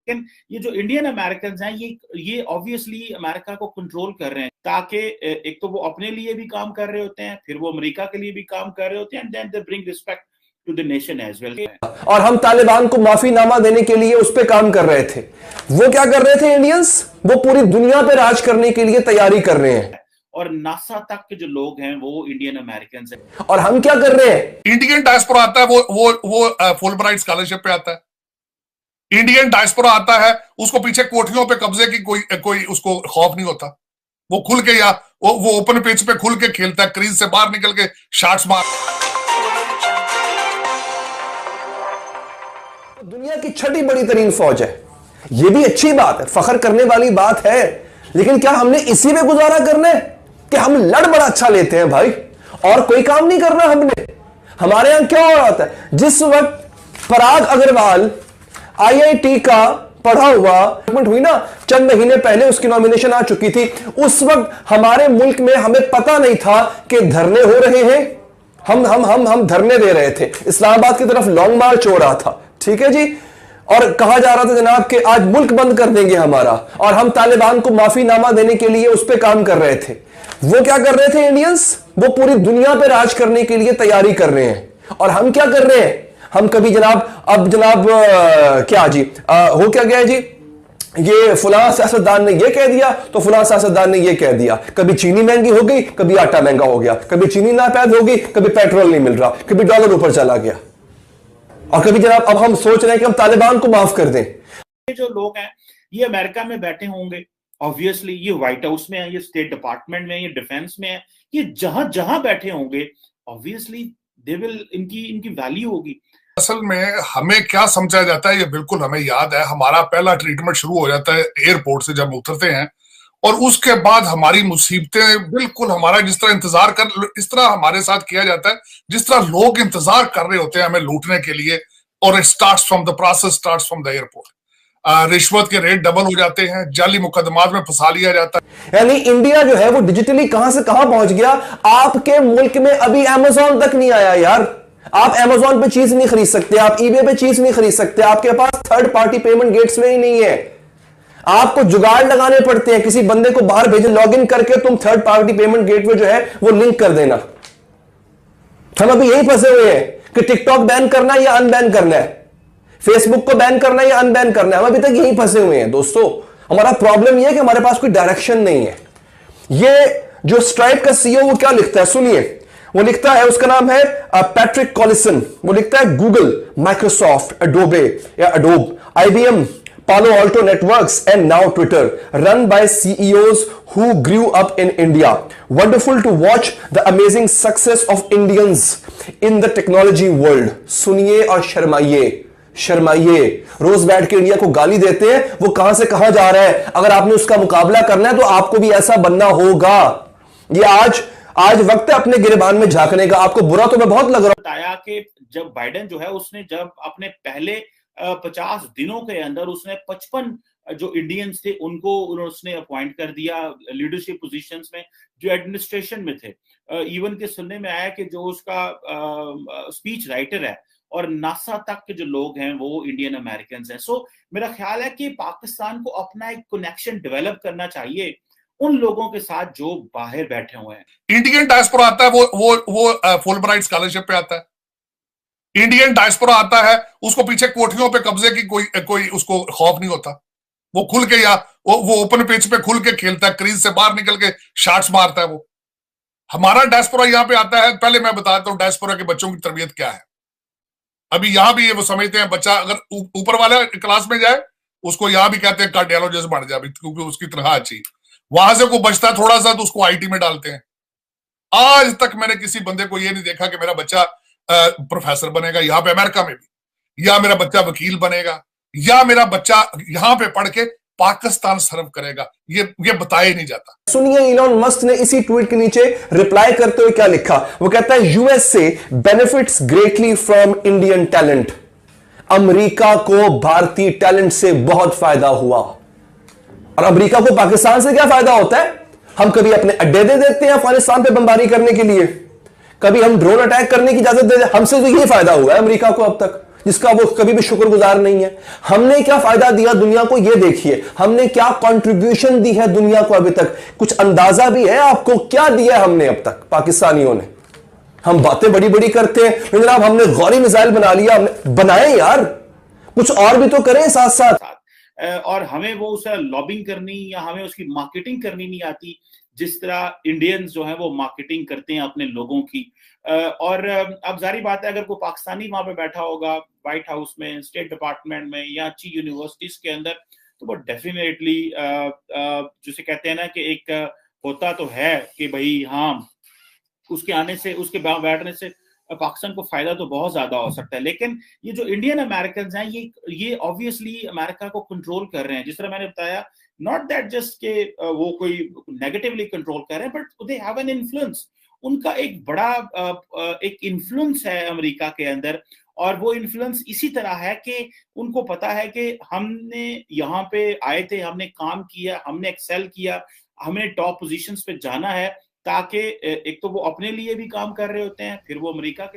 लेकिन ये जो इंडियन अमेरिकन हैं ये ऑब्वियसली अमेरिका को कंट्रोल कर रहे हैं, ताकि एक तो वो अपने लिए भी काम कर रहे होते हैं, फिर वो अमेरिका के लिए भी काम कर रहे होते हैं, and then they bring respect to the nation as well. और हम तालिबान को माफीनामा देने के लिए उस पर काम कर रहे थे। वो क्या कर रहे थे इंडियंस? वो पूरी दुनिया पे राज करने के लिए तैयारी कर रहे हैं। और नासा तक के जो लोग हैं वो इंडियन अमेरिकन हैं। और हम क्या कर रहे हैं? इंडियन डायस्पोरा आता है, वो फुलब्राइट स्कॉलरशिप पे आता है। इंडियन डायस्पोरा आता है, उसको पीछे कोठियों पे कब्जे की कोई उसको खौफ नहीं होता। वो खुल के या वो ओपन पिच पे खुल के खेलता है, क्रीज से बाहर निकल के शॉट्स मार। दुनिया की छठी बड़ी तरीन फौज है, ये भी अच्छी बात है, फख्र करने वाली बात है। लेकिन क्या हमने इसी में गुजारा करना है कि हम लड़ बड़ा अच्छा लेते हैं भाई, और कोई काम नहीं करना हमने? हमारे यहां क्या हो रहा था? जिस वक्त पराग अग्रवाल आईआईटी का पढ़ा हुआ हुई ना, चंद महीने पहले उसकी नॉमिनेशन आ चुकी थी, उस वक्त हमारे मुल्क में हमें पता नहीं था कि धरने हो रहे हैं। हम धरने दे रहे थे, इस्लामाबाद की तरफ लॉन्ग मार्च हो रहा था, ठीक है जी, और कहा जा रहा था जनाब कि आज मुल्क बंद कर देंगे हमारा, और हम तालिबान को माफीनामा देने के लिए उस पर काम कर रहे थे। वो क्या कर रहे थे इंडियंस? वो पूरी दुनिया पे राज करने के लिए तैयारी कर रहे हैं। और हम क्या कर रहे हैं? हम कभी जनाब क्या जी हो क्या गया जी, ये फुला सियासतदान ने ये कह दिया तो फुला सियासतदान ने ये कह दिया। कभी चीनी महंगी हो गई, कभी आटा महंगा हो गया, कभी चीनी नापैद होगी, कभी पेट्रोल नहीं मिल रहा, कभी डॉलर ऊपर चला गया, और कभी जनाब अब हम सोच रहे हैं कि हम तालिबान को माफ कर दें। ये जो लोग हैं ये अमेरिका में बैठे होंगे, ऑब्वियसली ये व्हाइट हाउस में है, ये स्टेट डिपार्टमेंट में है, ये डिफेंस में है, ये जहां जहां बैठे होंगे ऑब्वियसली दे विल इनकी वैल्यू होगी। असल में हमें क्या समझा जाता है, ये बिल्कुल हमें याद है। हमारा पहला ट्रीटमेंट शुरू हो जाता है एयरपोर्ट से जब उतरते हैं, और उसके बाद हमारी मुसीबतें बिल्कुल हमारा जिस तरह इंतजार कर, इस तरह हमारे साथ किया जाता है जिस तरह लोग इंतजार कर रहे होते हैं हमें लूटने के लिए। और it starts from the process, starts from the airport. रिश्वत के रेट डबल हो जाते हैं, जाली मुकदमात में फंसा लिया जाता है। यानी इंडिया जो है वो डिजिटली कहां से कहां पहुंच गया। आपके मुल्क में अभी अमेज़न तक नहीं आया यार। आप अमेज़न पे चीज नहीं खरीद सकते, आप ईबे पे चीज नहीं खरीद सकते, आपके पास थर्ड पार्टी पेमेंट गेट्सवे ही नहीं है। आपको जुगाड़ लगाने पड़ते हैं, किसी बंदे को बाहर भेजे, लॉग इन करके तुम थर्ड पार्टी पेमेंट गेटवे जो है वो लिंक कर देना। हम अभी यही फंसे हुए हैं कि टिकटॉक बैन करना है या अनबैन करना है, फेसबुक को बैन करना है या अनबैन करना है। हम अभी तक यही फंसे हुए हैं दोस्तों। हमारा प्रॉब्लम यह है कि हमारे पास कोई डायरेक्शन नहीं है। ये जो स्ट्राइप का सीईओ वो क्या लिखता है सुनिए, वो लिखता है, उसका नाम है पैट्रिक कॉलिसन। वो लिखता है गूगल, माइक्रोसॉफ्ट, एडोबे या adobe, IBM, Palo Alto Networks and now Twitter, run by CEOs who grew up in India. Wonderful to watch the amazing success of Indians in the technology world. सुनिए और शर्माइए। रोज बैठ के India को गाली देते हैं, वो कहां से कहां जा रहा है। अगर आपने उसका मुकाबला करना है तो आपको भी ऐसा बनना होगा। ये आज वक्त है अपने गिरबान में झांकने का। आपको बुरा तो मैं बहुत लग रहा हूं। बताया कि जब बाइडेन जो है उसने जब अपने पहले 50 दिनों के अंदर उसने 55 जो इंडियंस थे उनको उसने अपॉइंट कर दिया लीडरशिप पोजीशंस में जो एडमिनिस्ट्रेशन में थे। इवन के सुनने में आया कि जो उसका स्पीच राइटर है और नासा तक के जो लोग हैं वो इंडियन अमेरिकन हैं। सो मेरा ख्याल है कि पाकिस्तान को अपना एक कनेक्शन डेवलप करना चाहिए उन लोगों के साथ जो बाहर बैठे हुए हैं। इंडियन डायस्पोरा आता है, वो फुलब्राइट स्कॉलरशिप पे आता है। इंडियन डायस्पोरा आता है, उसको पीछे कोठियों पे कब्जे की कोई उसको खौफ नहीं होता। वो खुल के या वो ओपन पिच पे खुल के खेलता है, क्रीज से बाहर निकल के शॉट्स मारता है। वो हमारा डायस्पोरा यहाँ पे आता है। पहले मैं बताता हूँ डायस्पोरा के बच्चों की तरबियत क्या है। अभी यहाँ भी ये वो समझते हैं बच्चा अगर ऊपर वाला क्लास में जाए उसको यहाँ भी कहते हैं कार्डियोलॉजिस्ट बन जाए क्योंकि उसकी तनख्वाह अच्छी। वहां से कोई बचता है थोड़ा सा तो उसको आईटी में डालते हैं। आज तक मैंने किसी बंदे को ये नहीं देखा कि मेरा बच्चा प्रोफेसर बनेगा यहाँ पे अमेरिका में भी, या मेरा बच्चा वकील बनेगा, या मेरा बच्चा यहाँ पे पढ़ के पाकिस्तान सर्व करेगा। ये बताया नहीं जाता। सुनिए इलॉन मस्क ने इसी ट्वीट के नीचे रिप्लाई करते हुए क्या लिखा। वो कहता है USA benefits greatly from Indian talent. America को भारतीय टैलेंट से बहुत फायदा हुआ, और अमेरिका को पाकिस्तान से क्या फायदा होता है? हम कभी अपने अड्डे दे देते हैं अफगानिस्तान पे बमबारी करने के लिए, कभी हम ड्रोन अटैक करने की इजाजत दे देते। हमसे तो ये फायदा हुआ है अमेरिका को अब तक। जिसका वो कभी भी शुक्रगुजार नहीं है। हमने क्या फायदा दिया दुनिया को, ये देखिए, हमने क्या कंट्रीब्यूशन दी है दुनिया को अभी तक। कुछ अंदाजा भी है आपको क्या दिया हमने अब तक पाकिस्तानियों ने? हम बातें बड़ी बड़ी करते हैं, लेकिन जनाब हमने गौरी मिसाइल बना लिया, हमने बनाए यार, कुछ और भी तो करें साथ साथ। और हमें वो उसे लॉबिंग करनी या हमें उसकी मार्केटिंग करनी नहीं आती, जिस तरह इंडियंस जो है वो मार्केटिंग करते हैं अपने लोगों की। और अब जारी बात है, अगर कोई पाकिस्तानी वहां पे बैठा होगा व्हाइट हाउस में, स्टेट डिपार्टमेंट में या अच्छी यूनिवर्सिटीज के अंदर, तो वो डेफिनेटली जिसे कहते हैं ना कि एक होता तो है कि भाई हाँ, उसके आने से, उसके बैठने से पाकिस्तान को फायदा तो बहुत ज्यादा हो सकता है। लेकिन ये जो इंडियन अमेरिकन हैं, ये ऑब्वियसली अमेरिका को कंट्रोल कर रहे हैं, जिस तरह मैंने बताया, नॉट दैट जस्ट के वो कोई नेगेटिवली कंट्रोल कर रहे हैं, but they have an influence. उनका एक बड़ा एक इन्फ्लुएंस है अमेरिका के अंदर, और वो इन्फ्लुएंस इसी तरह है कि उनको पता है कि हमने यहाँ पे आए थे, हमने काम किया, हमने एक्सेल किया, हमें टॉप पोजीशंस पे जाना है, ताकि एक तो वो अपने लिए भी काम कर रहे होते हैं, फिर वो अमेरिका के